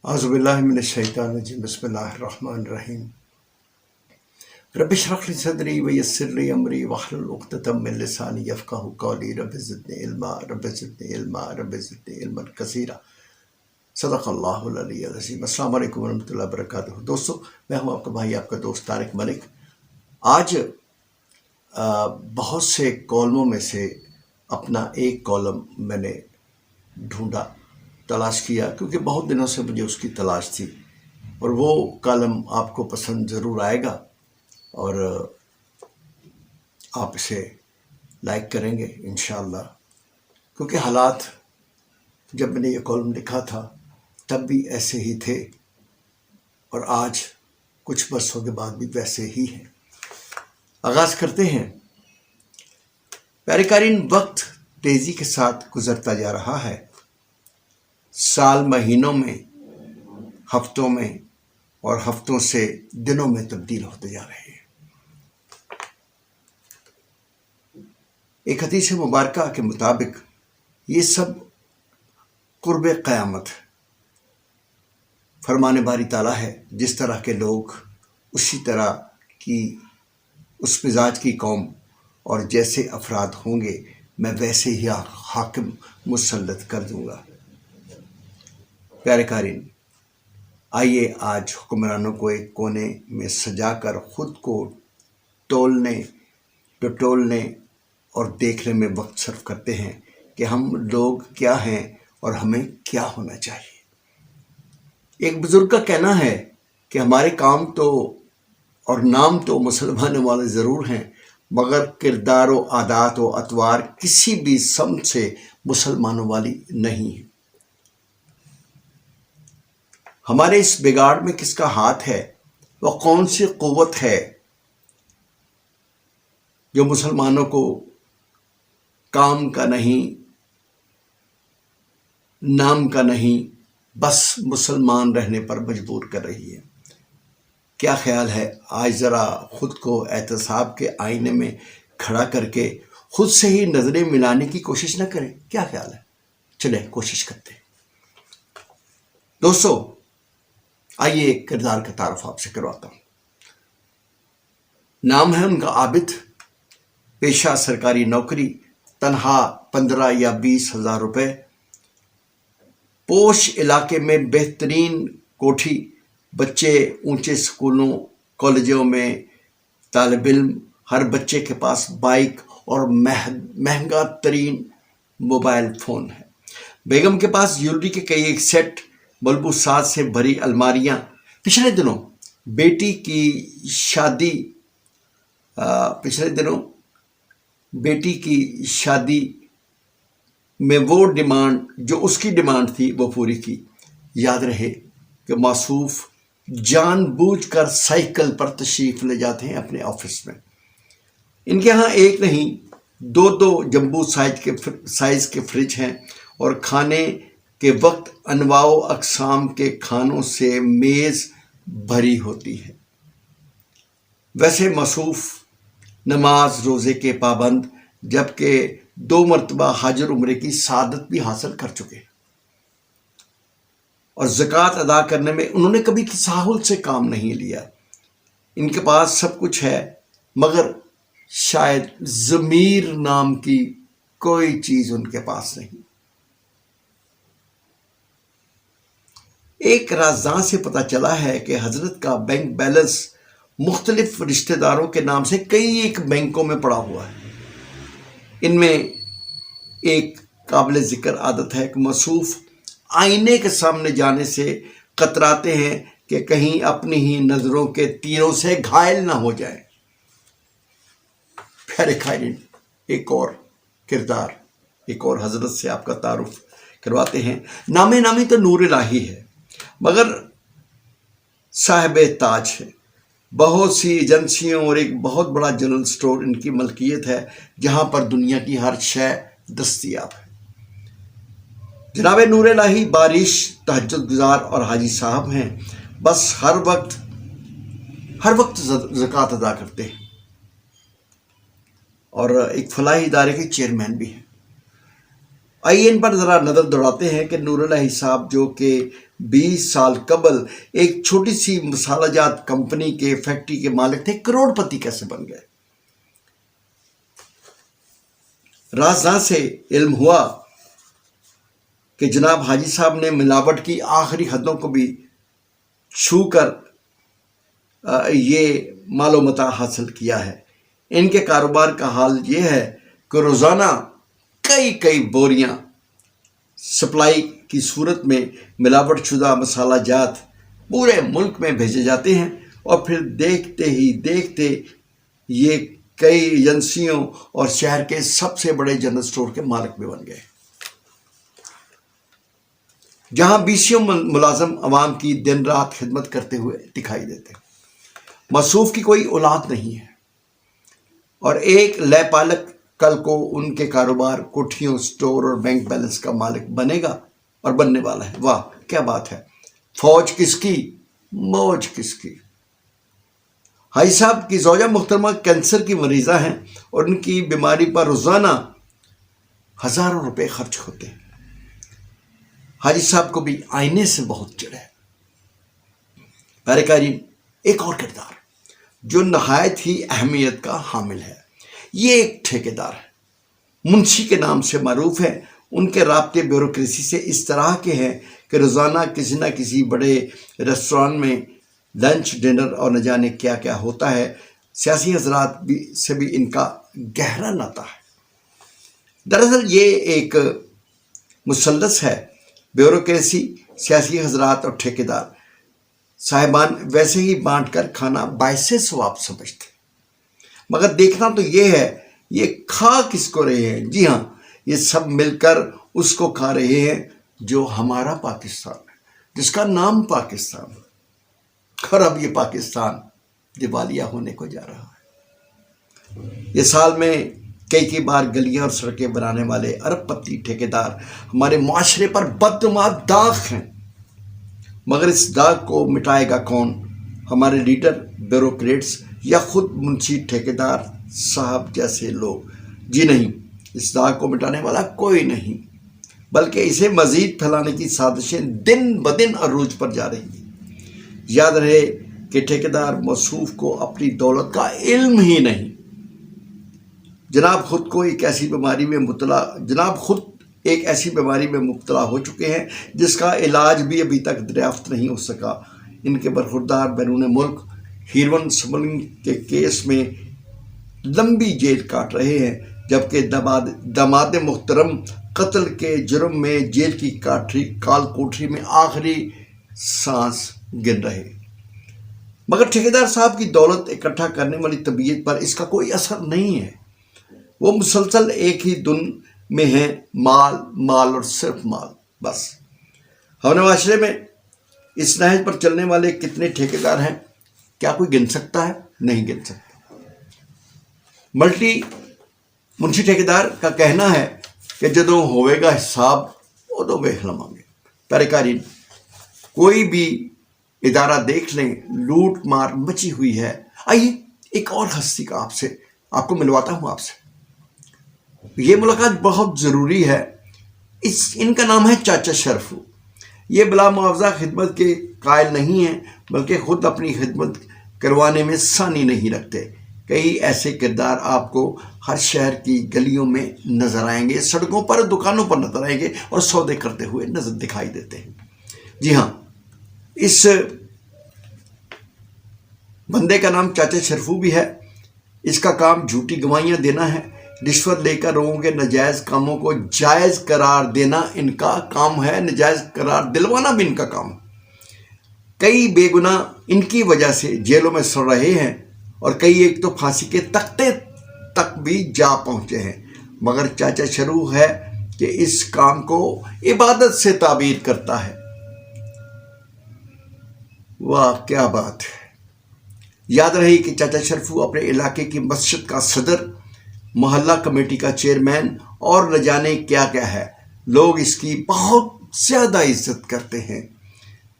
اعوذ باللہ من الشیطان الرجیم بسم اللہ الرحمن الرحیم رب اشرح لی صدری ویسر لی امری واحلل عقدۃ من لسانی یفقہوا قولی رب زدنی علما رب زدنی علما رب زدنی علما کثیرا صدق اللہ العلی العظیم۔ السلام علیکم ورحمۃ اللہ وبرکاتہ۔ دوستو، میں ہوں آپ کا بھائی، آپ کا دوست طارق ملک۔ آج بہت سے کالموں میں سے اپنا ایک کالم میں نے ڈھونڈا، تلاش کیا، کیونکہ بہت دنوں سے مجھے اس کی تلاش تھی، اور وہ کالم آپ کو پسند ضرور آئے گا اور آپ اسے لائک کریں گے انشاءاللہ، کیونکہ حالات جب میں نے یہ کالم لکھا تھا تب بھی ایسے ہی تھے اور آج کچھ برسوں کے بعد بھی ویسے ہی ہیں۔ آغاز کرتے ہیں۔ پیارے قارئین، وقت تیزی کے ساتھ گزرتا جا رہا ہے۔ سال مہینوں میں، ہفتوں میں، اور ہفتوں سے دنوں میں تبدیل ہوتے جا رہے ہیں۔ ایک حدیث مبارکہ کے مطابق یہ سب قرب قیامت ہے۔ فرمان باری تعالیٰ ہے، جس طرح کے لوگ اسی طرح کی اس مزاج کی قوم اور جیسے افراد ہوں گے، میں ویسے ہی حاکم مسلط کر دوں گا۔ پیارے قارئین، آئیے آج حکمرانوں کو ایک کونے میں سجا کر خود کو تولنے، ٹٹولنے اور دیکھنے میں وقت صرف کرتے ہیں کہ ہم لوگ کیا ہیں اور ہمیں کیا ہونا چاہیے۔ ایک بزرگ کا کہنا ہے کہ ہمارے کام تو اور نام تو مسلمانوں والے ضرور ہیں، مگر کردار و عادات و اطوار کسی بھی سمت سے مسلمانوں والی نہیں ہے۔ ہمارے اس بگاڑ میں کس کا ہاتھ ہے؟ وہ کون سی قوت ہے جو مسلمانوں کو کام کا نہیں، نام کا نہیں، بس مسلمان رہنے پر مجبور کر رہی ہے؟ کیا خیال ہے؟ آج ذرا خود کو احتساب کے آئینے میں کھڑا کر کے خود سے ہی نظریں ملانے کی کوشش نہ کریں؟ کیا خیال ہے؟ چلیں کوشش کرتے ہیں۔ دوستو، آئیے ایک کردار کا تعارف آپ سے کرواتا ہوں۔ نام ہے ان کا عابد، پیشہ سرکاری نوکری، تنہا 15 یا 20 ہزار روپے، پوش علاقے میں بہترین کوٹھی، بچے اونچے اسکولوں کالجوں میں طالب علم، ہر بچے کے پاس بائک اور مہنگا ترین موبائل فون ہے، بیگم کے پاس جیولری کے کئی ایک سیٹ، ملبوسات سے بھری الماریاں۔ پچھلے دنوں بیٹی کی شادی میں وہ ڈیمانڈ جو اس کی ڈیمانڈ تھی وہ پوری کی۔ یاد رہے کہ موصوف جان بوجھ کر سائیکل پر تشریف لے جاتے ہیں اپنے آفس میں۔ ان کے ہاں ایک نہیں، دو جمبو سائز کے فریج ہیں، اور کھانے کے وقت انواع و اقسام کے کھانوں سے میز بھری ہوتی ہے۔ ویسے موصوف نماز روزے کے پابند، جبکہ 2 مرتبہ حج اور عمرے کی سعادت بھی حاصل کر چکے، اور زکوٰۃ ادا کرنے میں انہوں نے کبھی تساہل سے کام نہیں لیا۔ ان کے پاس سب کچھ ہے، مگر شاید ضمیر نام کی کوئی چیز ان کے پاس نہیں۔ ایک رازداں سے پتہ چلا ہے کہ حضرت کا بینک بیلنس مختلف رشتہ داروں کے نام سے کئی ایک بینکوں میں پڑا ہوا ہے۔ ان میں ایک قابل ذکر عادت ہے کہ موصوف آئینے کے سامنے جانے سے کتراتے ہیں کہ کہیں اپنی ہی نظروں کے تیروں سے گھائل نہ ہو جائیں۔ پیارے قارئین، ایک اور کردار، ایک اور حضرت سے آپ کا تعارف کرواتے ہیں۔ نامی تو نور الہی ہے، مگر صاحب تاج ہے۔ بہت سی ایجنسیوں اور ایک بہت بڑا جنرل سٹور ان کی ملکیت ہے، جہاں پر دنیا کی ہر شے دستیاب ہے۔ جناب نور الہی بارش، تہجد گزار اور حاجی صاحب ہیں، بس ہر وقت زکوٰۃ ادا کرتے ہیں، اور ایک فلاحی ادارے کے چیئرمین بھی ہیں۔ آئیے ان پر ذرا نظر دوڑاتے ہیں کہ نور الہی صاحب جو کہ 20 سال قبل ایک چھوٹی سی مسالہ جات کمپنی کے فیکٹری کے مالک تھے، کروڑ پتی کیسے بن گئے۔ رازداں سے علم ہوا کہ جناب حاجی صاحب نے ملاوٹ کی آخری حدوں کو بھی چھو کر یہ مال و متاع حاصل کیا ہے۔ ان کے کاروبار کا حال یہ ہے کہ روزانہ کئی بوریاں سپلائی کی صورت میں ملاوٹ شدہ مسالہ جات پورے ملک میں بھیجے جاتے ہیں، اور پھر دیکھتے ہی دیکھتے یہ کئی ایجنسیوں اور شہر کے سب سے بڑے جنرل سٹور کے مالک بھی بن گئے، جہاں بیسیوں ملازم عوام کی دن رات خدمت کرتے ہوئے دکھائی دیتے۔ موصوف کی کوئی اولاد نہیں ہے، اور ایک لے پالک کل کو ان کے کاروبار، کوٹھیوں، سٹور اور بینک بیلنس کا مالک بنے گا اور بننے والا ہے۔ واہ کیا بات ہے! فوج کس کی، موج کس کی۔ حاجی صاحب کی زوجہ محترمہ کینسر کی مریضہ ہیں، اور ان کی بیماری پر روزانہ ہزاروں روپے خرچ ہوتے ہیں۔ حاجی صاحب کو بھی آئینے سے بہت چڑ ہے۔ پیارے قارئین، ایک اور کردار جو نہایت ہی اہمیت کا حامل ہے، یہ ایک ٹھیکیدار ہے، منشی کے نام سے معروف ہے۔ ان کے رابطے بیوروکریسی سے اس طرح کے ہیں کہ روزانہ کسی نہ کسی بڑے ریسٹوران میں لنچ، ڈنر اور نہ جانے کیا کیا ہوتا ہے۔ سیاسی حضرات سے بھی ان کا گہرا ناطہ ہے۔ دراصل یہ ایک مثلث ہے، بیوروکریسی، سیاسی حضرات اور ٹھیکیدار صاحبان ویسے ہی بانٹ کر کھانا باعث ثواب سمجھتے، مگر دیکھنا تو یہ ہے یہ کھا کس کو رہے ہیں۔ جی ہاں، یہ سب مل کر اس کو کھا رہے ہیں جو ہمارا پاکستان ہے، جس کا نام پاکستان ہے، اور اب یہ پاکستان دیوالیہ ہونے کو جا رہا ہے۔ یہ سال میں کئی بار گلیاں اور سڑکیں بنانے والے ارب پتی ٹھیکیدار ہمارے معاشرے پر بدنما داغ ہیں، مگر اس داغ کو مٹائے گا کون؟ ہمارے لیڈر، بیوروکریٹس یا خود منشی ٹھیکیدار صاحب جیسے لوگ؟ جی نہیں، اس داغ کو مٹانے والا کوئی نہیں، بلکہ اسے مزید پھیلانے کی سازشیں دن بدن عروج پر جا رہی ہیں۔ یاد رہے کہ ٹھیکیدار موصوف کو اپنی دولت کا علم ہی نہیں۔ جناب خود ایک ایسی بیماری میں مبتلا ہو چکے ہیں جس کا علاج بھی ابھی تک دریافت نہیں ہو سکا۔ ان کے برخوردار بیرون ملک ہیروئن سمگلنگ کے کیس میں لمبی جیل کاٹ رہے ہیں، جبکہ داماد محترم قتل کے جرم میں جیل کی کال کوٹری میں آخری سانس گن رہے۔ مگر ٹھیکیدار صاحب کی دولت اکٹھا کرنے والی طبیعت پر اس کا کوئی اثر نہیں ہے۔ وہ مسلسل ایک ہی دن میں ہیں، مال اور صرف مال، بس۔ ہمارے معاشرے میں اس نہج پر چلنے والے کتنے ٹھیکیدار ہیں، کیا کوئی گن سکتا ہے؟ نہیں گن سکتا۔ منشی ٹھیکیدار کا کہنا ہے کہ جدوں ہوئے گا حساب ادوں ویکھ لواਂਗੇ۔ پیارے قارئین، کوئی بھی ادارہ دیکھ لیں، لوٹ مار مچی ہوئی ہے۔ آئیے ایک اور ہستی کا آپ کو ملواتا ہوں آپ سے۔ یہ ملاقات بہت ضروری ہے۔ ان کا نام ہے چاچا شرفو۔ یہ بلا معاوضہ خدمت کے قائل نہیں ہیں، بلکہ خود اپنی خدمت کروانے میں ثانی نہیں رکھتے۔ کئی ایسے کردار آپ کو ہر شہر کی گلیوں میں نظر آئیں گے، سڑکوں پر، دکانوں پر نظر آئیں گے، اور سودے کرتے ہوئے نظر دکھائی دیتے ہیں۔ جی ہاں، اس بندے کا نام چاچا شرفو بھی ہے۔ اس کا کام جھوٹی گواہیاں دینا ہے، رشوت لے کر لوگوں کے ناجائز کاموں کو جائز قرار دینا ان کا کام ہے، ناجائز قرار دلوانا بھی ان کا کام ہے۔ کئی بے گناہ ان کی وجہ سے جیلوں میں سڑ رہے ہیں، اور کئی ایک تو پھانسی کے تختے تک بھی جا پہنچے ہیں، مگر چاچا شروع ہے کہ اس کام کو عبادت سے تعبیر کرتا ہے۔ واہ کیا بات ہے! یاد رہے کہ چاچا شرفو اپنے علاقے کی مسجد کا صدر، محلہ کمیٹی کا چیئرمین اور نہ جانے کیا کیا ہے۔ لوگ اس کی بہت زیادہ عزت کرتے ہیں۔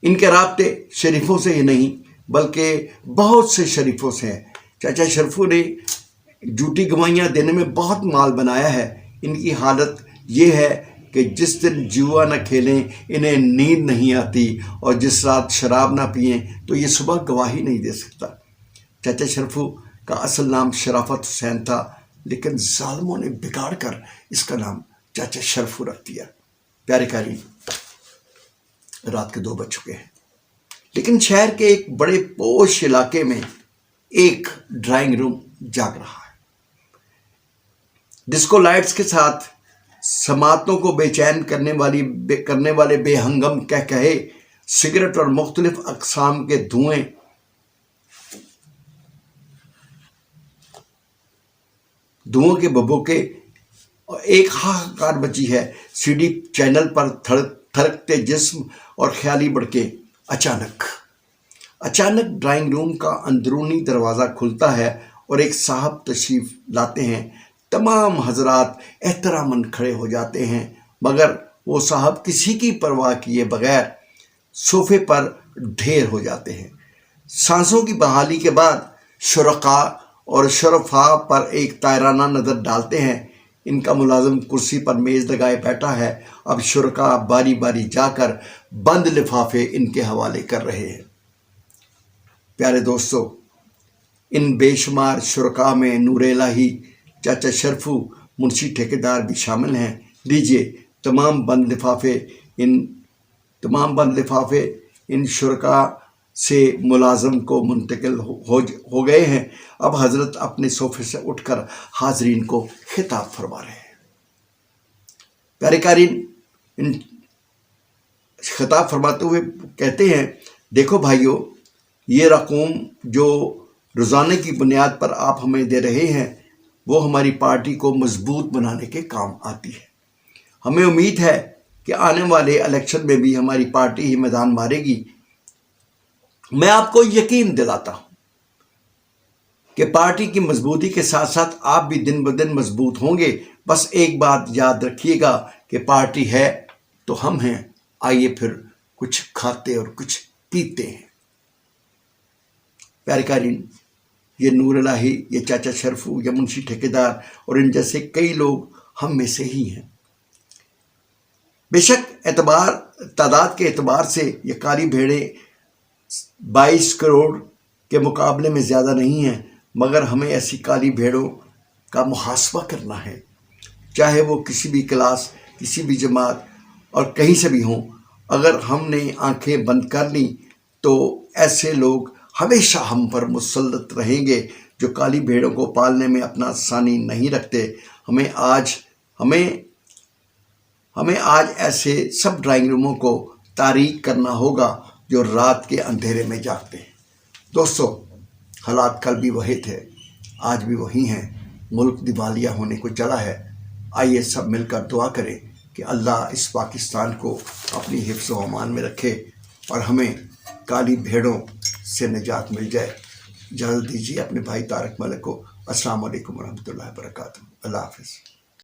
ان کے رابطے شریفوں سے ہی نہیں بلکہ بہت سے شریفوں سے ہیں۔ چاچا شرفو نے جھوٹی گواہیاں دینے میں بہت مال بنایا ہے۔ ان کی حالت یہ ہے کہ جس دن جوا نہ کھیلیں انہیں نیند نہیں آتی، اور جس رات شراب نہ پئیں تو یہ صبح گواہی نہیں دے سکتا۔ چاچا شرفو کا اصل نام شرافت حسین تھا، لیکن ظالموں نے بگاڑ کر اس کا نام چاچا شرفو رکھ دیا۔ پیارے قارئین، رات کے 2 بج چکے ہیں، لیکن شہر کے ایک بڑے پوش علاقے میں ایک ڈرائنگ روم جاگ رہا ہے۔ ڈسکو لائٹس کے ساتھ سماعتوں کو بے چین کرنے والے بے ہنگم کہے، سگریٹ اور مختلف اقسام کے دھوئیں کے ببوکے، ایک ہاہکار مچی ہے۔ سی ڈی چینل پر تھرکتے جسم اور خیالی بڑکے۔ اچانک ڈرائنگ روم کا اندرونی دروازہ کھلتا ہے اور ایک صاحب تشریف لاتے ہیں۔ تمام حضرات احتراماً کھڑے ہو جاتے ہیں، مگر وہ صاحب کسی کی پرواہ کیے بغیر صوفے پر ڈھیر ہو جاتے ہیں۔ سانسوں کی بحالی کے بعد شرکاء اور شرفاء پر ایک طائرانہ نظر ڈالتے ہیں۔ ان کا ملازم کرسی پر میز لگائے بیٹھا ہے۔ اب شرکاء باری باری جا کر بند لفافے ان کے حوالے کر رہے ہیں۔ پیارے دوستو، ان بے شمار شرکاء میں نور الہی، چاچا شرفو، منشی ٹھیکیدار بھی شامل ہیں۔ لیجئے، تمام بند لفافے ان شرکاء سے ملازم کو منتقل ہو گئے ہیں۔ اب حضرت اپنے صوفے سے اٹھ کر حاضرین کو خطاب فرما رہے ہیں۔ پیارے قارئین، خطاب فرماتے ہوئے کہتے ہیں، دیکھو بھائیو، یہ رقوم جو روزانہ کی بنیاد پر آپ ہمیں دے رہے ہیں وہ ہماری پارٹی کو مضبوط بنانے کے کام آتی ہے۔ ہمیں امید ہے کہ آنے والے الیکشن میں بھی ہماری پارٹی ہی میدان مارے گی۔ میں آپ کو یقین دلاتا ہوں کہ پارٹی کی مضبوطی کے ساتھ ساتھ آپ بھی دن بدن مضبوط ہوں گے۔ بس ایک بات یاد رکھیے گا کہ پارٹی ہے تو ہم ہیں، آئیے پھر کچھ کھاتے اور کچھ پیتے ہیں۔ پیارے قارئین، یہ نور الہی، یہ چاچا شرفو، یہ منشی ٹھیکیدار اور ان جیسے کئی لوگ ہم میں سے ہی ہیں۔ بے شک تعداد کے اعتبار سے یہ کالی بھیڑیں 22 کروڑ کے مقابلے میں زیادہ نہیں ہیں، مگر ہمیں ایسی کالی بھیڑوں کا محاسبہ کرنا ہے، چاہے وہ کسی بھی کلاس، کسی بھی جماعت اور کہیں سے بھی ہوں۔ اگر ہم نے آنکھیں بند کر لیں تو ایسے لوگ ہمیشہ ہم پر مسلط رہیں گے جو کالی بھیڑوں کو پالنے میں اپنا ثانی نہیں رکھتے۔ ہمیں آج ایسے سب ڈرائنگ روموں کو تاریک کرنا ہوگا جو رات کے اندھیرے میں جاگتے ہیں۔ دوستو، حالات کل بھی وہی تھے، آج بھی وہی ہیں۔ ملک دیوالیہ ہونے کو چلا ہے۔ آئیے سب مل کر دعا کریں کہ اللہ اس پاکستان کو اپنی حفظ و امان میں رکھے اور ہمیں کالی بھیڑوں سے نجات مل جائے۔ اجازت دیجیے اپنے بھائی طارق ملک کو۔ السلام علیکم ورحمۃ اللہ وبرکاتہ۔ اللہ حافظ۔